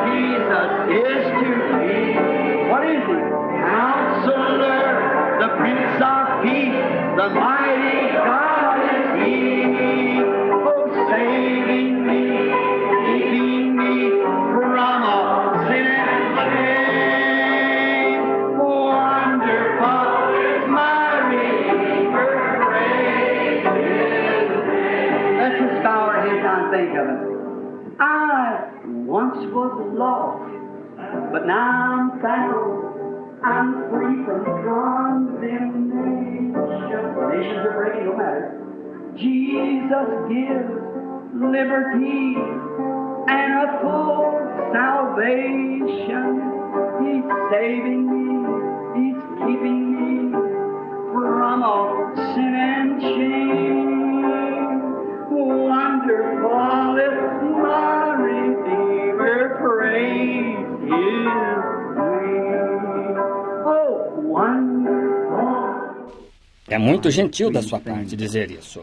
Jesus is to be. What is he? Counselor, the Prince of Peace, the mighty God is he. Oh, saving me, keeping me from all sin and shame. Wonderful is my Redeemer, praise his name. Let's just bow our heads now and think of it. I once was lost, but now I'm found. I'm free from condemnation. Nations are breaking, no matter. Jesus gives liberty and a full salvation. He's saving me. He's keeping me from all sin and shame. Wonderful is my Redeemer, praise His name. Oh, wonderful. É muito gentil da sua parte dizer isso.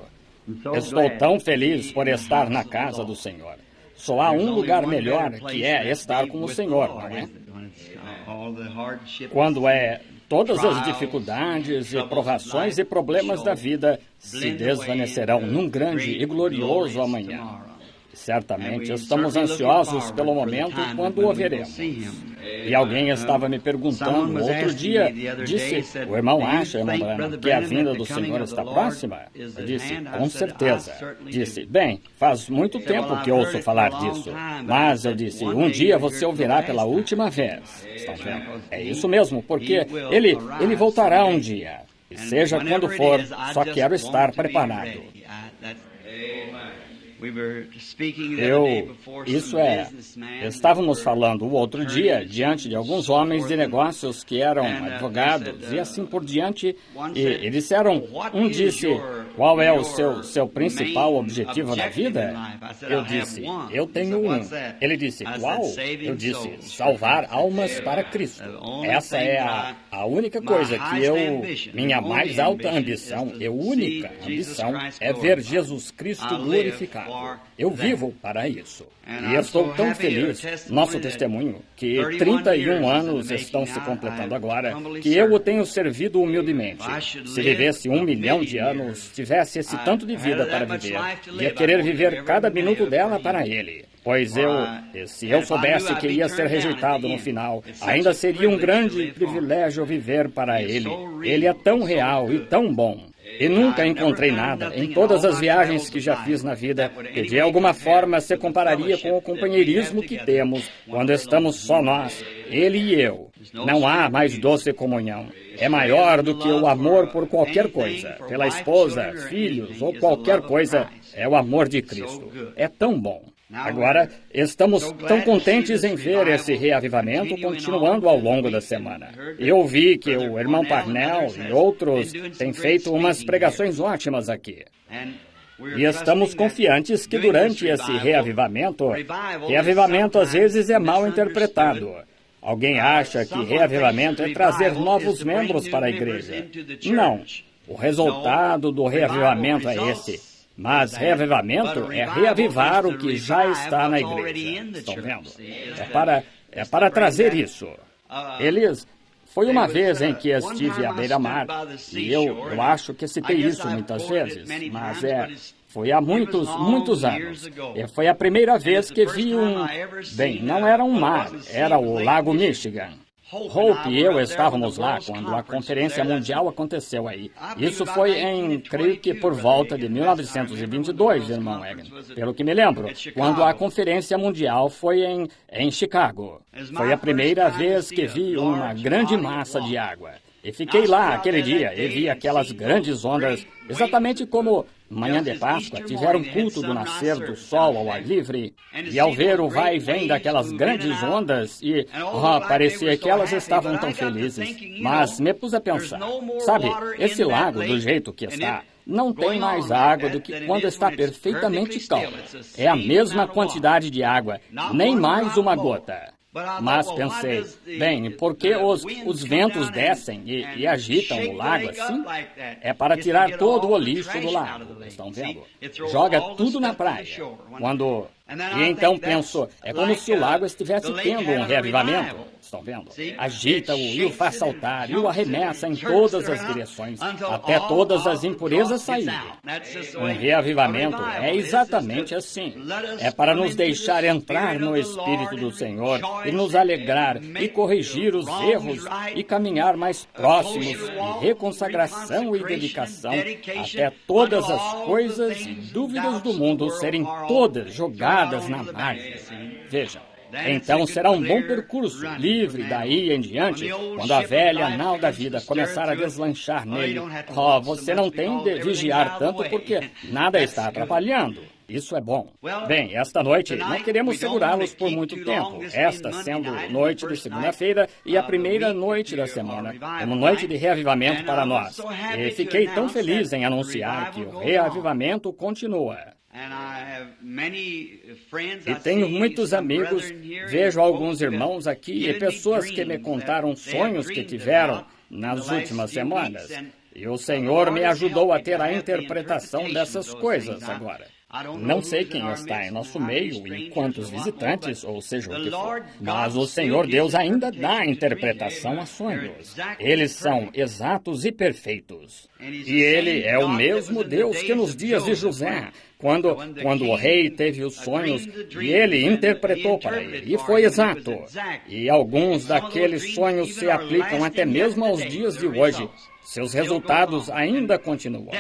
Estou tão feliz por estar na casa do Senhor. Só há um lugar melhor, que é estar com o Senhor, não é? Quando todas as dificuldades e provações e problemas da vida se desvanecerão num grande e glorioso amanhã. Certamente estamos ansiosos pelo momento quando o veremos. E alguém estava me perguntando outro dia, disse, o irmão acha, irmão Branham, que a vinda do Senhor está próxima? Eu disse, com certeza. Disse, bem, faz muito tempo que ouço falar disso. Mas eu disse, um dia você ouvirá pela última vez. Estão vendo? É isso mesmo, porque ele voltará um dia. E seja quando for, só quero estar preparado. Estávamos falando o outro dia diante de alguns homens de negócios que eram advogados e assim por diante, e disseram, um disse, qual é o seu principal objetivo na vida? Eu disse, eu tenho um. Ele disse, qual? Eu disse, salvar almas para Cristo. Essa é a única coisa que minha mais alta ambição, única ambição, é ver Jesus Cristo glorificado. Eu vivo para isso. E estou tão feliz, nosso testemunho, que 31 anos estão se completando agora, que eu o tenho servido humildemente. Se vivesse 1 milhão de anos, tivesse esse tanto de vida para viver, ia querer viver cada minuto dela para Ele. Pois se eu soubesse que ia ser rejeitado no final, ainda seria um grande privilégio viver para Ele. Ele é tão real e tão bom. E nunca encontrei nada, em todas as viagens que já fiz na vida, que de alguma forma se compararia com o companheirismo que temos quando estamos só nós, Ele e eu. Não há mais doce comunhão. É maior do que o amor por qualquer coisa, pela esposa, filhos ou qualquer coisa, é o amor de Cristo. É tão bom. Agora, estamos tão contentes em ver esse reavivamento continuando ao longo da semana. Eu vi que o irmão Parnell e outros têm feito umas pregações ótimas aqui. E estamos confiantes que durante esse reavivamento às vezes é mal interpretado. Alguém acha que reavivamento é trazer novos membros para a igreja. Não. O resultado do reavivamento é esse. Mas reavivamento é reavivar o que já está na igreja. Estão vendo? É para trazer isso. Foi uma vez em que estive à beira-mar, e eu acho que citei isso muitas vezes, mas foi há muitos anos. E foi a primeira vez que vi não era um mar, era o Lago Michigan. Hope e eu estávamos lá quando a Conferência Mundial aconteceu aí. Isso foi creio que por volta de 1922, irmão Egan, pelo que me lembro, quando a Conferência Mundial foi em Chicago. Foi a primeira vez que vi uma grande massa de água. E fiquei lá aquele dia e vi aquelas grandes ondas, exatamente como manhã de Páscoa, tiveram culto do nascer do sol ao ar livre, e ao ver o vai e vem daquelas grandes ondas, parecia que elas estavam tão felizes. Mas me pus a pensar, sabe, esse lago, do jeito que está, não tem mais água do que quando está perfeitamente calmo. É a mesma quantidade de água, nem mais uma gota. Mas pensei, bem, por que os ventos descem e agitam o lago assim? É para tirar todo o lixo do lago, estão vendo? Joga tudo na praia. E então penso, é como se o lago estivesse tendo um reavivamento. Estão vendo? Agita-o e o faz saltar e o arremessa em todas as direções, até todas as impurezas saírem. Um reavivamento é exatamente assim. É para nos deixar entrar no Espírito do Senhor e nos alegrar e corrigir os erros e caminhar mais próximos em reconsagração e dedicação até todas as coisas e dúvidas do mundo serem todas jogadas na margem. Veja. Então será um bom percurso, livre daí em diante, quando a velha nau da vida começar a deslanchar nele. Você não tem de vigiar tanto porque nada está atrapalhando. Isso é bom. Bem, esta noite não queremos segurá-los por muito tempo, esta sendo noite de segunda-feira e a primeira noite da semana, como noite de reavivamento para nós. E fiquei tão feliz em anunciar que o reavivamento continua. E tenho muitos amigos, vejo alguns irmãos aqui e pessoas que me contaram sonhos que tiveram nas últimas semanas. E o Senhor me ajudou a ter a interpretação dessas coisas agora. Não sei quem está em nosso meio e quantos visitantes, ou seja o que for, mas o Senhor Deus ainda dá interpretação a sonhos. Eles são exatos e perfeitos. E Ele é o mesmo Deus que nos dias de José, quando o rei teve os sonhos e ele interpretou para ele, e foi exato. E alguns daqueles sonhos se aplicam até mesmo aos dias de hoje. Seus resultados ainda continuam.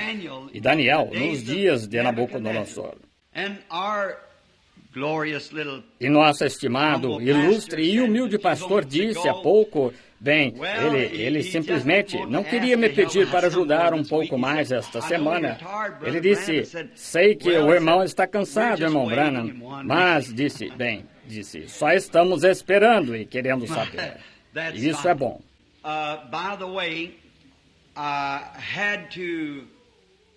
E Daniel, nos dias de Nabucodonosor. E nosso estimado, ilustre e humilde pastor disse há pouco, bem, ele simplesmente não queria me pedir para ajudar um pouco mais esta semana. Ele disse, sei que o irmão está cansado, irmão Branham, mas disse, só estamos esperando e querendo saber. Isso é bom.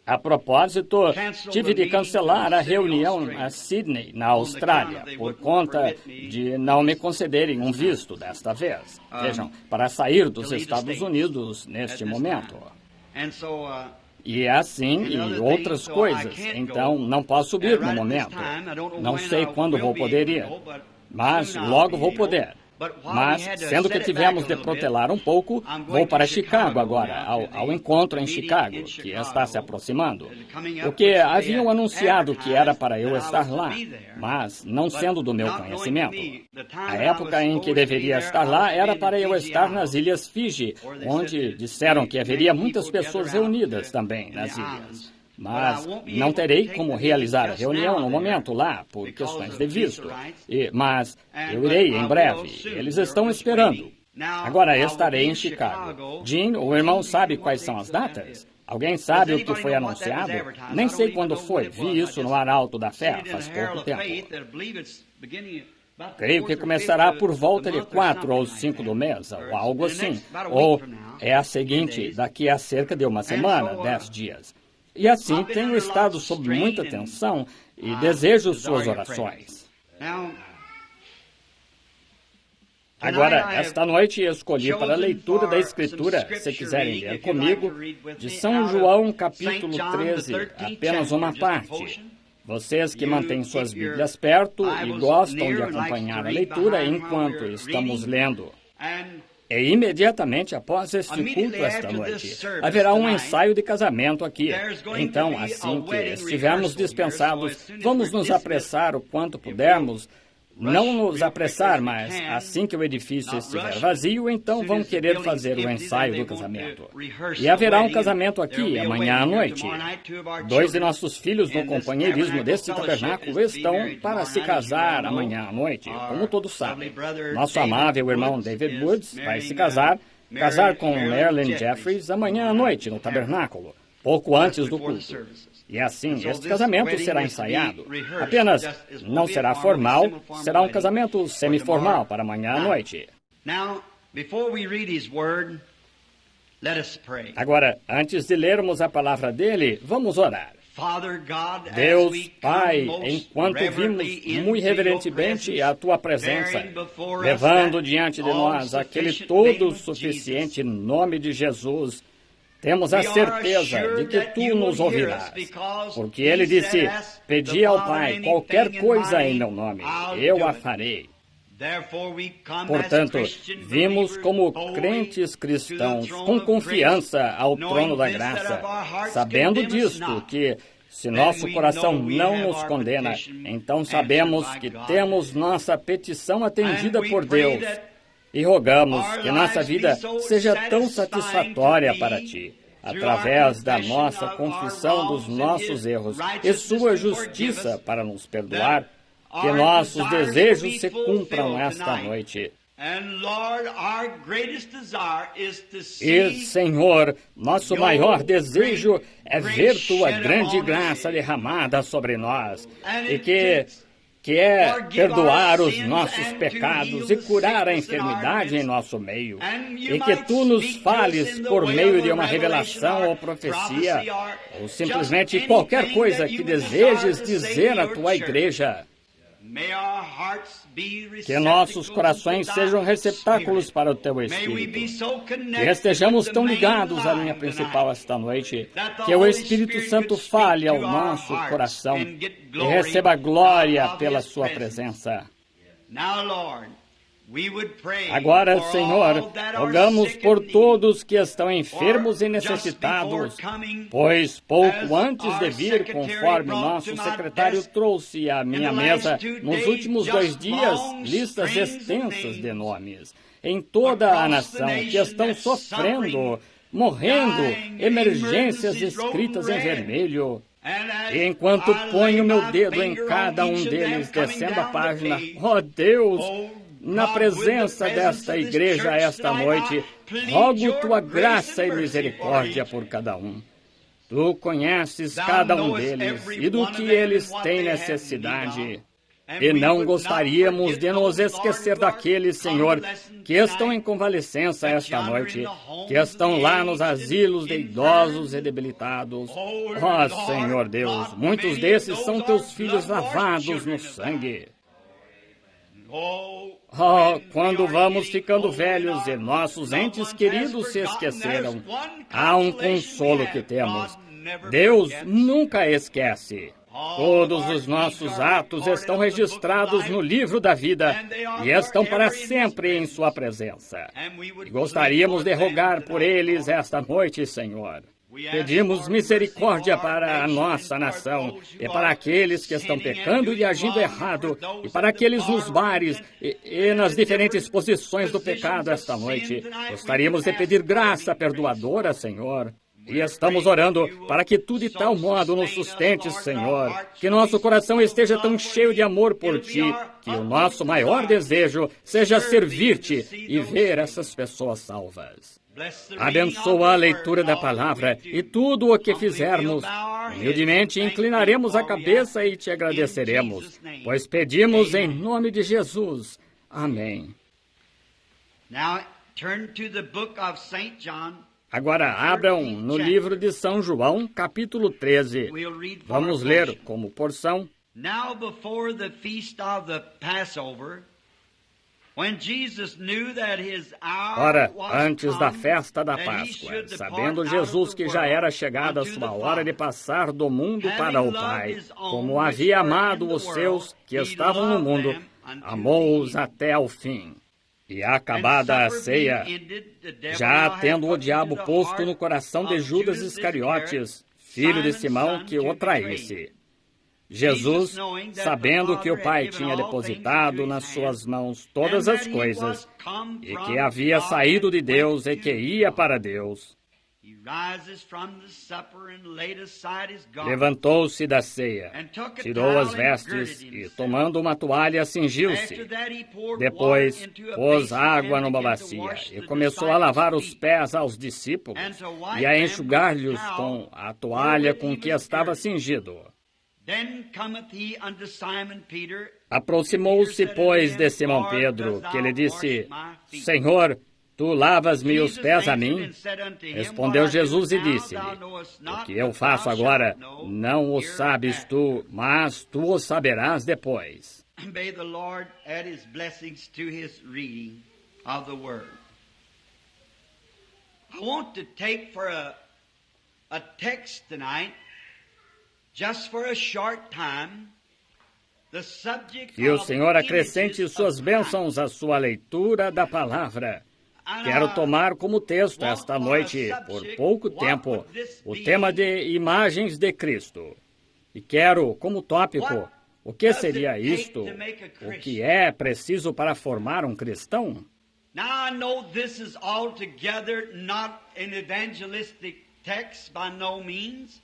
A propósito, tive de cancelar a reunião a Sydney, na Austrália, por conta de não me concederem um visto desta vez. Vejam, para sair dos Estados Unidos neste momento. E assim, e outras coisas. Então, não posso subir no momento. Não sei quando vou poder ir, mas logo vou poder. Mas, sendo que tivemos de protelar um pouco, vou para Chicago agora, ao encontro em Chicago, que está se aproximando. Porque haviam anunciado que era para eu estar lá, mas não sendo do meu conhecimento. A época em que deveria estar lá era para eu estar nas Ilhas Fiji, onde disseram que haveria muitas pessoas reunidas também nas ilhas. Mas não terei como realizar a reunião no momento lá, por questões de visto. Mas eu irei em breve. Eles estão esperando. Agora estarei em Chicago. Jim, o irmão sabe quais são as datas? Alguém sabe o que foi anunciado? Nem sei quando foi. Vi isso no Arauto da Fé faz pouco tempo. Creio que começará por volta de 4 ou 5 do mês, ou algo assim. Ou é a seguinte, daqui a cerca de uma semana, 10 dias. E assim, tenho estado sob muita tensão e desejo suas orações. Agora, esta noite escolhi para a leitura da Escritura, se quiserem ler comigo, de São João, capítulo 13, apenas uma parte. Vocês que mantêm suas Bíblias perto e gostam de acompanhar a leitura enquanto estamos lendo. E imediatamente após este culto esta noite, haverá um ensaio de casamento aqui. Então, assim que estivermos dispensados, vamos nos apressar o quanto pudermos. Não nos apressar, mas assim que o edifício estiver vazio, então vão querer fazer o ensaio do casamento. E haverá um casamento aqui amanhã à noite. 2 de nossos filhos no companheirismo deste tabernáculo estão para se casar amanhã à noite, como todos sabem. Nosso amável irmão David Woods vai se casar com Marilyn Jeffries amanhã à noite no tabernáculo, pouco antes do culto. E assim, este casamento será ensaiado. Apenas não será formal, será um casamento semiformal para amanhã à noite. Agora, antes de lermos a palavra dele, vamos orar. Deus Pai, enquanto vimos muito reverentemente a Tua presença, levando diante de nós aquele todo suficiente nome de Jesus, temos a certeza de que Tu nos ouvirás, porque Ele disse, pedi ao Pai qualquer coisa em meu nome, eu a farei. Portanto, vimos como crentes cristãos com confiança ao trono da graça, sabendo disto que, se nosso coração não nos condena, então sabemos que temos nossa petição atendida por Deus e rogamos que nossa vida seja tão satisfatória para Ti, através da nossa confissão dos nossos erros e Sua justiça para nos perdoar, que nossos desejos se cumpram esta noite. E, Senhor, nosso maior desejo é ver Tua grande graça derramada sobre nós e que é perdoar os nossos pecados e curar a enfermidade em nosso meio, e que Tu nos fales por meio de uma revelação ou profecia, ou simplesmente qualquer coisa que desejes dizer à Tua igreja. Que nossos corações sejam receptáculos para o Teu Espírito. Que estejamos tão ligados à linha principal esta noite, que o Espírito Santo fale ao nosso coração e receba glória pela Sua presença. Agora, Senhor, rogamos por todos que estão enfermos e necessitados, pois pouco antes de vir, conforme nosso secretário trouxe à minha mesa nos últimos 2 dias, listas extensas de nomes em toda a nação que estão sofrendo, morrendo, emergências escritas em vermelho. E enquanto ponho meu dedo em cada um deles, descendo a página, ó Deus, na presença desta igreja esta noite, rogo Tua graça e misericórdia por cada um. Tu conheces cada um deles e do que eles têm necessidade. E não gostaríamos de nos esquecer daqueles, Senhor, que estão em convalescença esta noite, que estão lá nos asilos de idosos e debilitados. Ó Senhor Deus, muitos desses são Teus filhos lavados no sangue. Oh, quando vamos ficando velhos e nossos entes queridos se esqueceram, há um consolo que temos. Deus nunca esquece. Todos os nossos atos estão registrados no livro da vida e estão para sempre em Sua presença. E gostaríamos de rogar por eles esta noite, Senhor. Pedimos misericórdia para a nossa nação e para aqueles que estão pecando e agindo errado e para aqueles nos bares e nas diferentes posições do pecado esta noite. Gostaríamos de pedir graça perdoadora, Senhor. E estamos orando para que Tu de tal modo nos sustentes, Senhor, que nosso coração esteja tão cheio de amor por Ti, que o nosso maior desejo seja servir-Te e ver essas pessoas salvas. Abençoa a leitura da palavra e tudo o que fizermos. Humildemente inclinaremos a cabeça e Te agradeceremos, pois pedimos em nome de Jesus. Amém. Agora abram no livro de São João, capítulo 13. Vamos ler como porção. Now before the feast of the Passover, Ora, antes da festa da Páscoa, sabendo Jesus que já era chegada a sua hora de passar do mundo para o Pai, como havia amado os seus que estavam no mundo, amou-os até ao fim. E acabada a ceia, já tendo o diabo posto no coração de Judas Iscariotes, filho de Simão, que o traísse, Jesus, sabendo que o Pai tinha depositado nas suas mãos todas as coisas, e que havia saído de Deus e que ia para Deus, levantou-se da ceia, tirou as vestes e, tomando uma toalha, cingiu-se. Depois, pôs água numa bacia e começou a lavar os pés aos discípulos e a enxugar-lhes com a toalha com que estava cingido. Aproximou-se, pois, de Simão Pedro, que lhe disse: Senhor, Tu lavas-me os pés a mim? Respondeu Jesus e disse-lhe, o que eu faço agora não o sabes tu, mas tu o saberás depois. May the Lord add his blessings to his reading of the Word. I want to take for a text tonight, just for a short time, the subject Que o of Senhor acrescente images suas of bênçãos à sua leitura da palavra. Quero tomar como texto esta noite, por pouco tempo, o tema de imagens de Cristo. E quero, como tópico, o que seria isto? O que é preciso para formar um cristão? Now I know this is altogether not an evangelistic text by no means.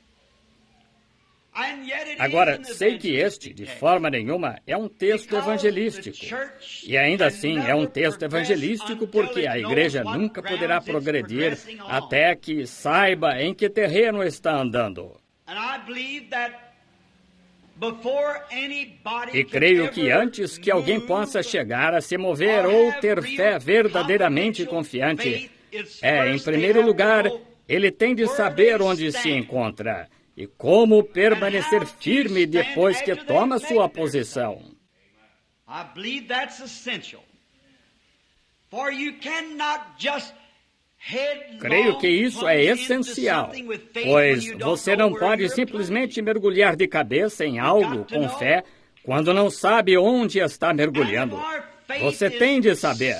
And yet it Agora, is an sei que este, evangelistic de text. forma nenhuma, é um texto evangelístico. E ainda assim é um texto evangelístico porque a igreja nunca poderá progredir até que saiba em que terreno está andando. And I believe that before anybody E creio que antes que alguém possa chegar a se mover ou ter fé verdadeiramente confiante, em primeiro lugar, ele tem de saber onde se encontra e como permanecer firme depois que toma sua posição. I believe that's essential. For you cannot just Creio que isso é essencial, pois você não pode simplesmente mergulhar de cabeça em algo com fé quando não sabe onde está mergulhando. Você tem de saber.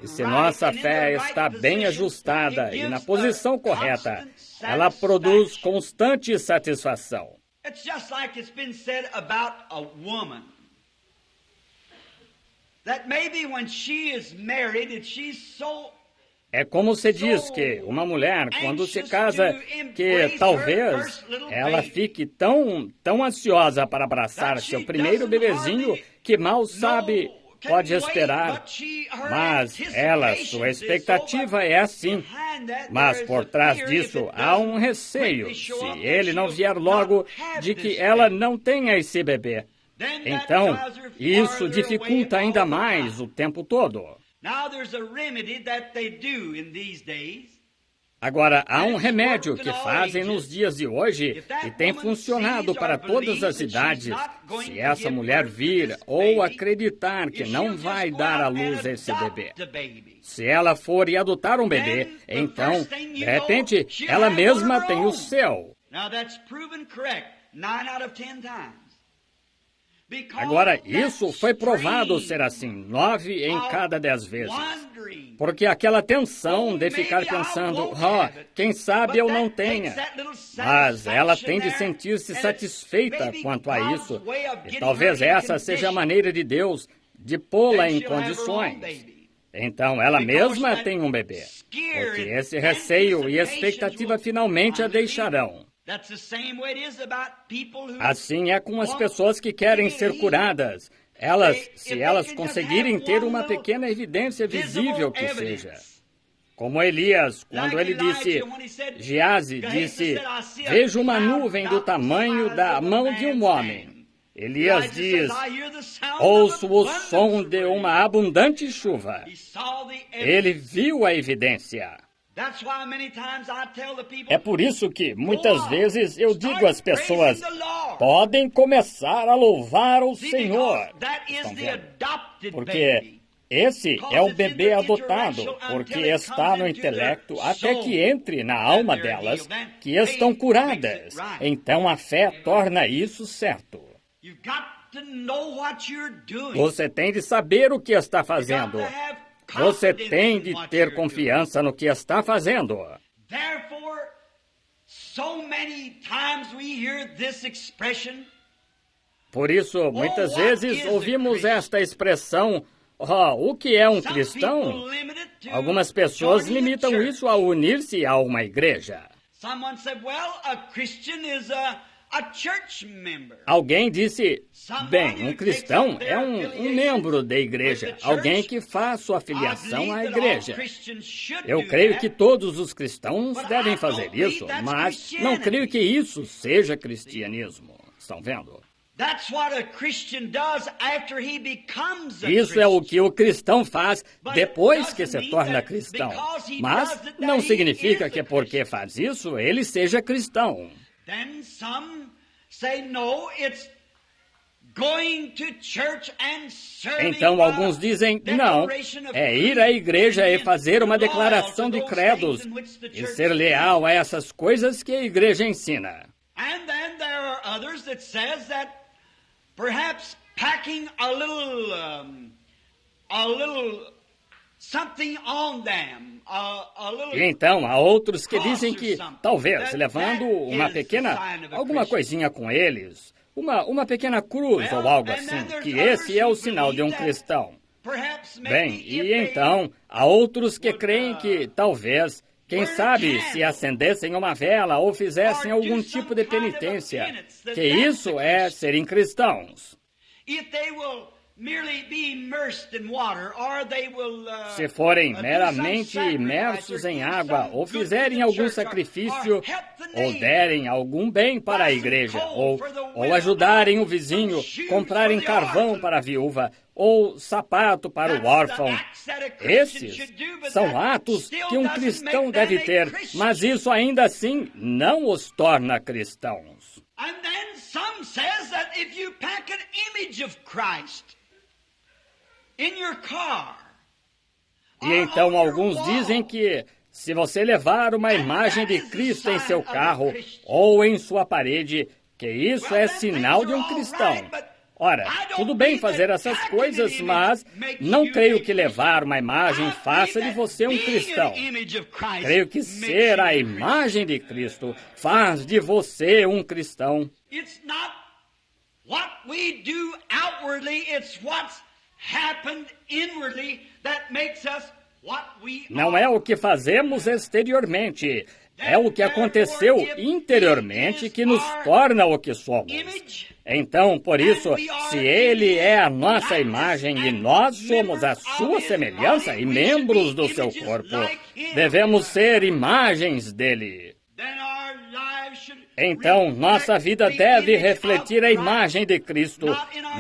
E se nossa fé está bem ajustada e na posição correta, ela produz constante satisfação. It's just like it's been said about a woman. That maybe when she is married and she's so É como se diz que uma mulher, quando se casa, que talvez ela fique tão ansiosa para abraçar seu primeiro bebezinho que mal sabe, pode esperar. Mas ela, sua expectativa é assim. Mas por trás disso há um receio, se ele não vier logo, de que ela não tenha esse bebê. Então, isso dificulta ainda mais o tempo todo. Agora, há um remédio que fazem nos dias de hoje e tem funcionado para todas as idades. Se essa mulher vir ou acreditar que não vai dar à luz esse bebê, se ela for e adotar um bebê, então, de repente, ela mesma tem o seu. Agora, isso foi provado ser assim, 9 em cada 10 vezes. Porque aquela tensão de ficar pensando, quem sabe eu não tenha. Mas ela tem de sentir-se satisfeita quanto a isso. E talvez essa seja a maneira de Deus de pô-la em condições. Então, ela mesma tem um bebê. Porque esse receio e expectativa finalmente a deixarão. Assim é com as pessoas que querem ser curadas. Se elas conseguirem ter uma pequena evidência visível que seja. Como Elias, quando ele disse, Geazi disse, vejo uma nuvem do tamanho da mão de um homem. Elias diz, ouço o som de uma abundante chuva. Ele viu a evidência. É por isso que, muitas vezes, eu digo às pessoas, podem começar a louvar o Senhor. Estão vendo? Porque esse é o bebê adotado, porque está no intelecto até que entre na alma delas, que estão curadas. Então a fé torna isso certo. Você tem de saber o que está fazendo. Você tem de ter confiança no que está fazendo. Por isso, muitas vezes ouvimos esta expressão, o que é um cristão? Algumas pessoas limitam isso a unir-se a uma igreja. Alguém disse, bem, um cristão é um membro da igreja, alguém que faz sua filiação à igreja. Eu creio que todos os cristãos devem fazer isso, mas não creio que isso seja cristianismo. Estão vendo? Isso é o que o cristão faz depois que se torna cristão. Mas não significa que porque faz isso, ele seja cristão. Então alguns dizem, não, é ir à igreja e fazer uma declaração de credos e ser leal a essas coisas que a igreja ensina. And then there are others that says that perhaps packing a little something on them, E então há outros que dizem que talvez levando alguma coisinha com eles, uma pequena cruz ou algo assim, que esse é o sinal de um cristão. Bem, e então há outros que creem que talvez, quem sabe, se acendessem uma vela ou fizessem algum tipo de penitência, que isso é serem cristãos. Se forem meramente imersos em água, ou fizerem algum sacrifício, ou derem algum bem para a igreja, ou ajudarem o vizinho, comprarem carvão para a viúva, ou sapato para o órfão. Esses são atos que um cristão deve ter, mas isso ainda assim não os torna cristãos. And then some says that if you pack an image of Christ in your car, e então alguns dizem que se você levar uma imagem de Cristo em seu carro ou em sua parede, que isso é sinal de um cristão. Ora, tudo bem fazer essas coisas, mas não creio que levar uma imagem faça de você um cristão. Creio que ser a imagem de Cristo faz de você um cristão. It's not what we do outwardly, it's what's happened inwardly that makes us what we are. Não é o que fazemos exteriormente, é o que aconteceu interiormente que nos torna o que somos. Então, por isso, se Ele é a nossa imagem e nós somos a sua semelhança e membros do seu corpo, devemos ser imagens dele. Então, nossa vida deve refletir a imagem de Cristo,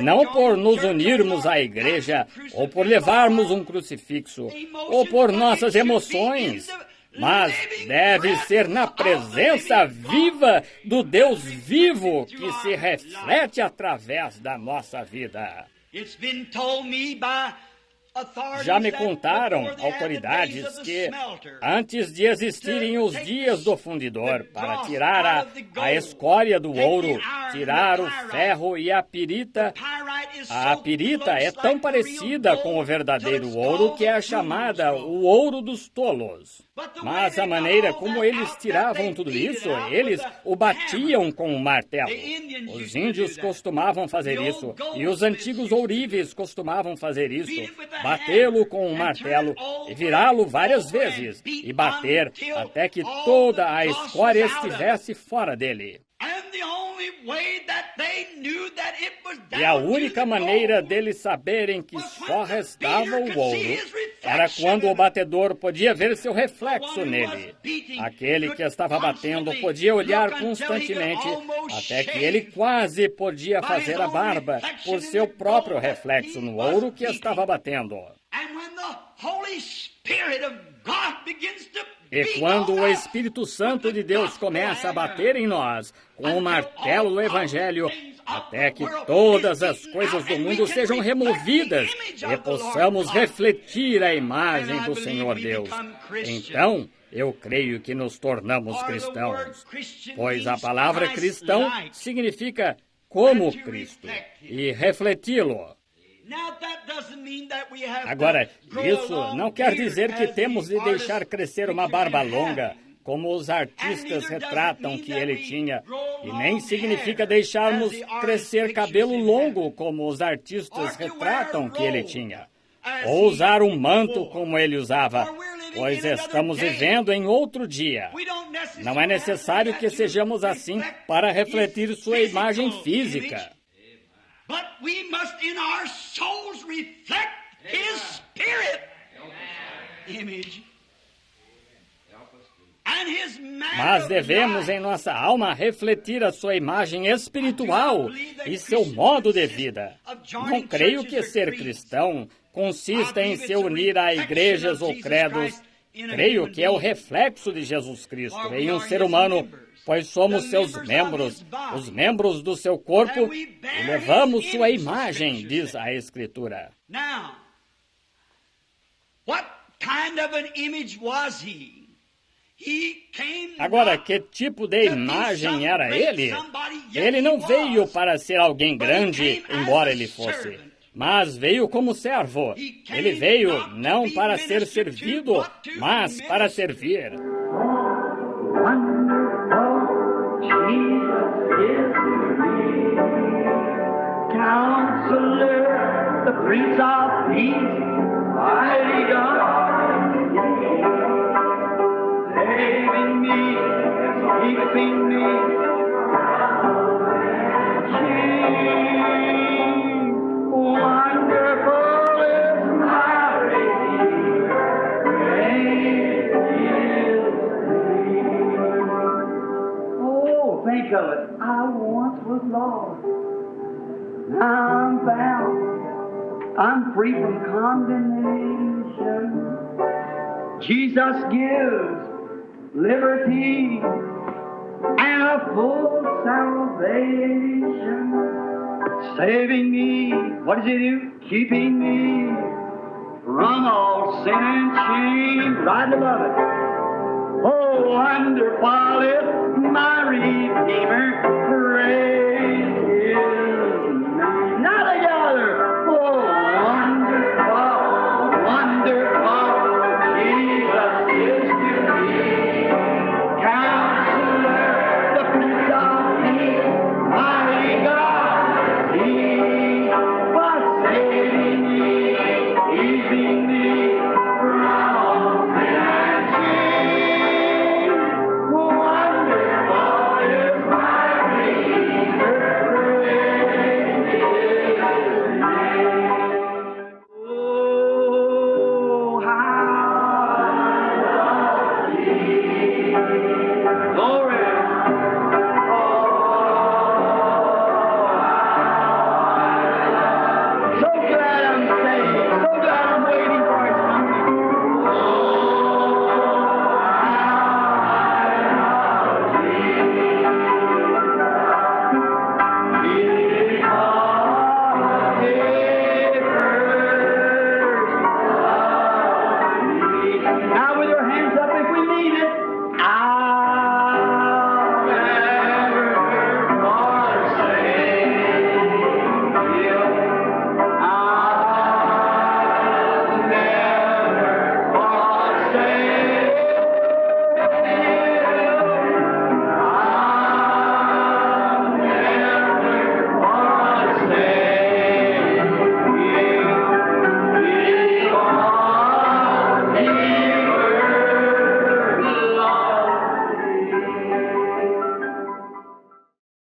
não por nos unirmos à igreja, ou por levarmos um crucifixo, ou por nossas emoções, mas deve ser na presença viva do Deus vivo que se reflete através da nossa vida. Já me contaram autoridades que, antes de existirem os dias do fundidor, para tirar a escória do ouro, tirar o ferro e a pirita é tão parecida com o verdadeiro ouro que é chamada o ouro dos tolos. Mas a maneira como eles tiravam tudo isso, eles o batiam com um martelo. Os índios costumavam fazer isso, e os antigos ourives costumavam fazer isso, batê-lo com um martelo e virá-lo várias vezes, e bater até que toda a escória estivesse fora dele. E a única maneira deles saberem que só restava o ouro era quando o batedor podia ver seu reflexo nele. Aquele que estava batendo podia olhar constantemente até que ele quase podia fazer a barba por seu próprio reflexo no ouro que estava batendo. E quando o Espírito Santo de Deus começa a bater em nós com o martelo do Evangelho, até que todas as coisas do mundo sejam removidas e possamos refletir a imagem do Senhor Deus, então eu creio que nos tornamos cristãos, pois a palavra cristão significa como Cristo e refleti-lo. Agora, isso não quer dizer que temos de deixar crescer uma barba longa, como os artistas retratam que ele tinha, e nem significa deixarmos crescer cabelo longo, como os artistas retratam que ele tinha, ou usar um manto como ele usava, pois estamos vivendo em outro dia. Não é necessário que sejamos assim para refletir sua imagem física. But we must in our souls reflect His Spirit image. mas devemos em nossa alma refletir a sua imagem espiritual e seu modo de vida. Não creio que ser cristão consista em se unir a igrejas ou credos. Creio que é o reflexo de Jesus Cristo em um ser humano, pois somos seus membros, os membros do seu corpo, e levamos sua imagem, diz a Escritura. Agora, que tipo de imagem era ele? Ele não veio para ser alguém grande, embora ele fosse, mas veio como servo. Ele veio não para ser servido, mas para servir. Counselor, the Prince of Peace, mighty God, saving me, keeping me, King, wonderful is my Redeemer, great is He. Oh, think of it. I once was lost. I'm found, I'm free from condemnation. Jesus gives liberty and a full salvation. Saving me, what does He do? Keeping me from all sin and shame. Right above it. Oh, wonderful is my Redeemer, praise.